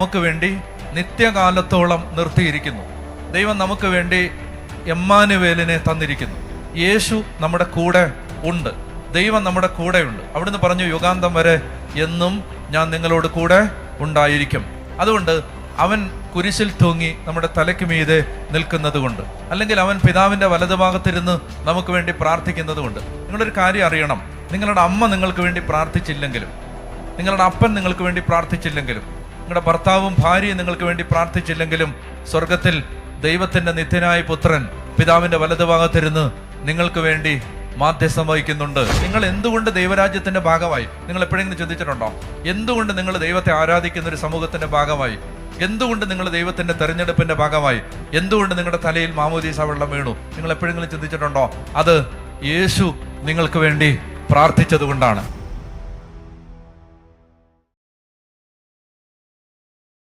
നമുക്ക് വേണ്ടി നിത്യകാലത്തോളം നിർത്തിയിരിക്കുന്നു. ദൈവം നമുക്ക് വേണ്ടി എമ്മാനുവേലിനെ തന്നിരിക്കുന്നു. യേശു നമ്മുടെ കൂടെ ഉണ്ട്. ദൈവം നമ്മുടെ കൂടെയുണ്ട്. അവിടുന്ന് പറഞ്ഞു, യുഗാന്തം വരെ എന്നും ഞാൻ നിങ്ങളോട് കൂടെ ഉണ്ടായിരിക്കും. അതുകൊണ്ട് അവൻ കുരിശിൽ തൂങ്ങി നമ്മുടെ തലയ്ക്ക് മീതെ നിൽക്കുന്നത് കൊണ്ട്, അല്ലെങ്കിൽ അവൻ പിതാവിൻ്റെ വലതുഭാഗത്തിരുന്ന് നമുക്ക് വേണ്ടി പ്രാർത്ഥിക്കുന്നത് കൊണ്ട്. നിങ്ങളൊരു കാര്യം അറിയണം, നിങ്ങളുടെ അമ്മ നിങ്ങൾക്ക് വേണ്ടി പ്രാർത്ഥിച്ചില്ലെങ്കിലും, നിങ്ങളുടെ അപ്പൻ നിങ്ങൾക്ക് വേണ്ടി പ്രാർത്ഥിച്ചില്ലെങ്കിലും, നിങ്ങളുടെ ഭർത്താവും ഭാര്യയും നിങ്ങൾക്ക് വേണ്ടി പ്രാർത്ഥിച്ചില്ലെങ്കിലും, സ്വർഗത്തിൽ ദൈവത്തിൻ്റെ നിത്യനായ പുത്രൻ പിതാവിൻ്റെ വലതുഭാഗത്തിരുന്ന് നിങ്ങൾക്ക് വേണ്ടി മാധ്യസ്ഥം വഹിക്കുന്നുണ്ട്. നിങ്ങൾ എന്തുകൊണ്ട് ദൈവരാജ്യത്തിന്റെ ഭാഗമായി? നിങ്ങൾ എപ്പോഴെങ്കിലും ചിന്തിച്ചിട്ടുണ്ടോ? എന്തുകൊണ്ട് നിങ്ങൾ ദൈവത്തെ ആരാധിക്കുന്ന ഒരു സമൂഹത്തിന്റെ ഭാഗമായി? എന്തുകൊണ്ട് നിങ്ങൾ ദൈവത്തിന്റെ തെരഞ്ഞെടുപ്പിന്റെ ഭാഗമായി? എന്തുകൊണ്ട് നിങ്ങളുടെ തലയിൽ മാമോദീസ വെള്ളം വീണു? നിങ്ങൾ എപ്പോഴെങ്കിലും ചിന്തിച്ചിട്ടുണ്ടോ? അത് യേശു നിങ്ങൾക്ക് വേണ്ടി പ്രാർത്ഥിച്ചത് കൊണ്ടാണ്.